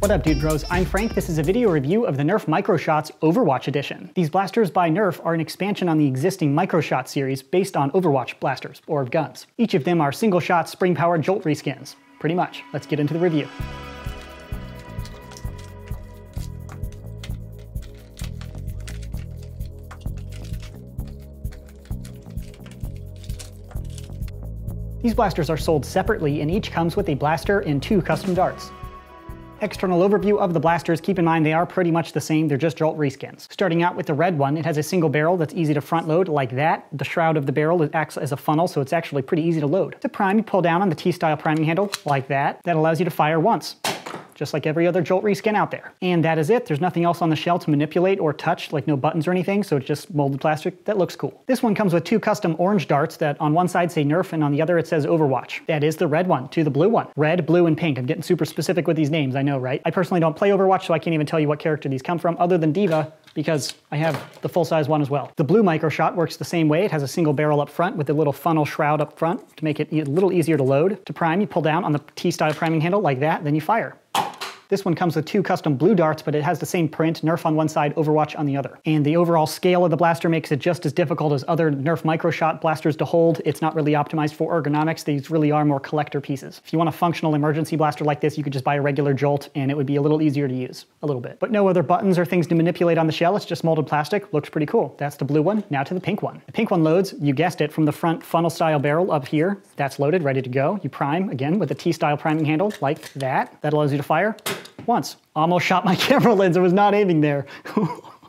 What up, dude bros? I'm Frank. This is a video review of the Nerf Microshots Overwatch Edition. These blasters by Nerf are an expansion on the existing Microshot series based on Overwatch blasters, or guns. Each of them are single-shot, spring-powered jolt reskins. Pretty much. Let's get into the review. These blasters are sold separately, and each comes with a blaster and 2 custom darts. External overview of the blasters, keep in mind they are pretty much the same, they're just jolt reskins. Starting out with the red one, it has a single barrel that's easy to front load like that. The shroud of the barrel acts as a funnel, so it's actually pretty easy to load. To prime, you pull down on the T-style priming handle like that. That allows you to fire once, just like every other jolt reskin out there. And that is it. There's nothing else on the shell to manipulate or touch, like no buttons or anything, so it's just molded plastic. That looks cool. This one comes with 2 custom orange darts that on one side say Nerf and on the other it says Overwatch. That is the red one to the blue one. Red, blue, and pink. I'm getting super specific with these names, I know, right? I personally don't play Overwatch, so I can't even tell you what character these come from, other than Diva, because I have the full-size one as well. The blue Microshot works the same way. It has a single barrel up front with a little funnel shroud up front to make it a little easier to load. To prime, you pull down on the T-style priming handle like that, then you fire. This one comes with 2 custom blue darts, but it has the same print, Nerf on one side, Overwatch on the other. And the overall scale of the blaster makes it just as difficult as other Nerf Microshot blasters to hold. It's not really optimized for ergonomics. These really are more collector pieces. If you want a functional emergency blaster like this, you could just buy a regular jolt and it would be a little easier to use, a little bit. But no other buttons or things to manipulate on the shell. It's just molded plastic. Looks pretty cool. That's the blue one. Now to the pink one. The pink one loads, you guessed it, from the front funnel style barrel up here. That's loaded, ready to go. You prime, again, with a T-style priming handle like that. That allows you to fire once. Almost shot my camera lens, I was not aiming there.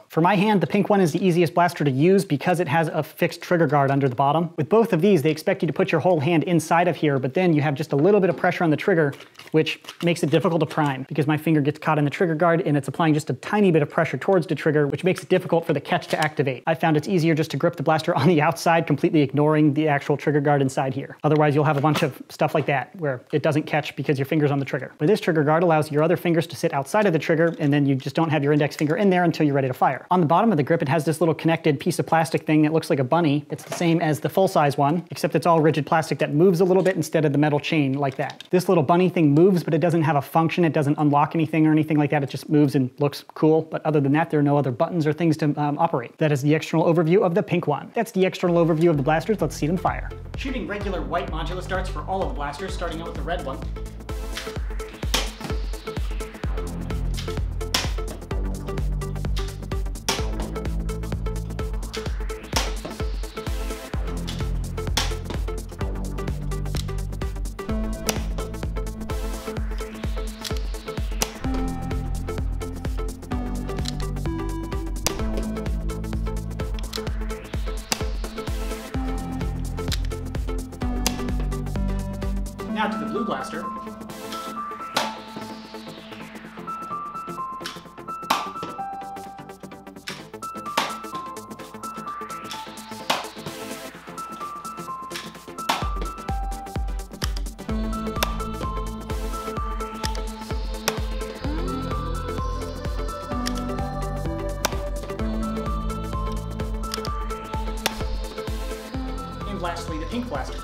For my hand, the pink one is the easiest blaster to use because it has a fixed trigger guard under the bottom. With both of these, they expect you to put your whole hand inside of here, but then you have just a little bit of pressure on the trigger, which makes it difficult to prime because my finger gets caught in the trigger guard and it's applying just a tiny bit of pressure towards the trigger, which makes it difficult for the catch to activate. I found it's easier just to grip the blaster on the outside, completely ignoring the actual trigger guard inside here. Otherwise, you'll have a bunch of stuff like that where it doesn't catch because your finger's on the trigger. But this trigger guard allows your other fingers to sit outside of the trigger, and then you just don't have your index finger in there until you're ready to fire. On the bottom of the grip, it has this little connected piece of plastic thing that looks like a bunny. It's the same as the full-size one, except it's all rigid plastic that moves a little bit instead of the metal chain like that. This little bunny thing moves, but it doesn't have a function. It doesn't unlock anything or anything like that. It just moves and looks cool. But other than that, there are no other buttons or things to operate. That is the external overview of the pink one. That's the external overview of the blasters. Let's see them fire. Shooting regular white modulus darts for all of the blasters, starting out with the red one. Now to the blue blaster. And lastly, the pink blaster.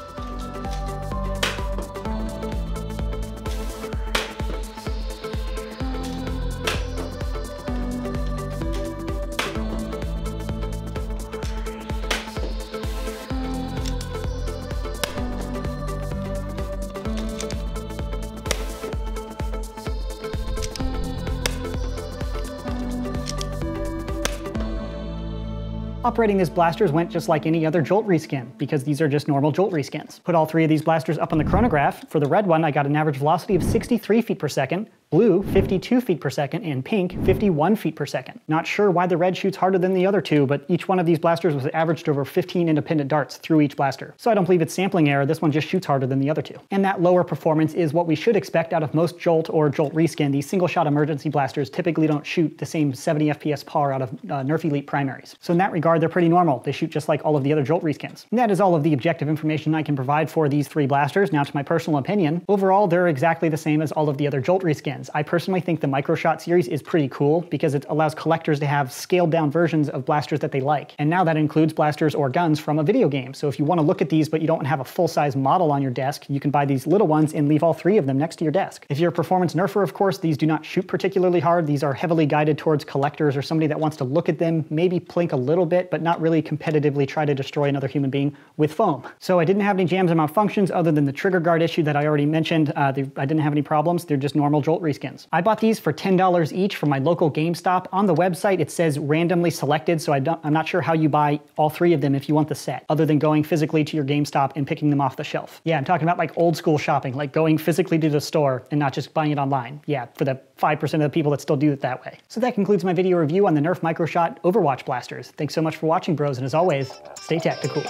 Operating these blasters went just like any other jolt reskin, because these are just normal jolt reskins. Put all 3 of these blasters up on the chronograph. For the red one, I got an average velocity of 63 feet per second, blue 52 feet per second, and pink 51 feet per second. Not sure why the red shoots harder than the other 2, but each one of these blasters was averaged over 15 independent darts through each blaster. So I don't believe it's sampling error, this one just shoots harder than the other 2. And that lower performance is what we should expect out of most jolt or jolt reskin. These single shot emergency blasters typically don't shoot the same 70 FPS par out of Nerf Elite primaries. So in that regard, they're pretty normal. They shoot just like all of the other jolt reskins. And that is all of the objective information I can provide for these 3 blasters. Now to my personal opinion, overall they're exactly the same as all of the other jolt reskins. skins. I personally think the Microshot series is pretty cool because it allows collectors to have scaled down versions of blasters that they like. And now that includes blasters or guns from a video game. So if you want to look at these but you don't have a full-size model on your desk, you can buy these little ones and leave all 3 of them next to your desk. If you're a performance nerfer, of course, these do not shoot particularly hard. These are heavily guided towards collectors or somebody that wants to look at them, maybe plink a little bit, but not really competitively try to destroy another human being with foam. So I didn't have any jams or malfunctions other than the trigger guard issue that I already mentioned. I didn't have any problems. They're just normal Jolt reskins. I bought these for $10 each from my local GameStop. On the website, it says randomly selected, so I'm not sure how you buy all 3 of them if you want the set, other than going physically to your GameStop and picking them off the shelf. Yeah, I'm talking about like old school shopping, like going physically to the store and not just buying it online. Yeah, for the 5% of the people that still do it that way. So that concludes my video review on the Nerf Microshot Overwatch blasters. Thanks so much for watching, bros, and as always, stay tactical.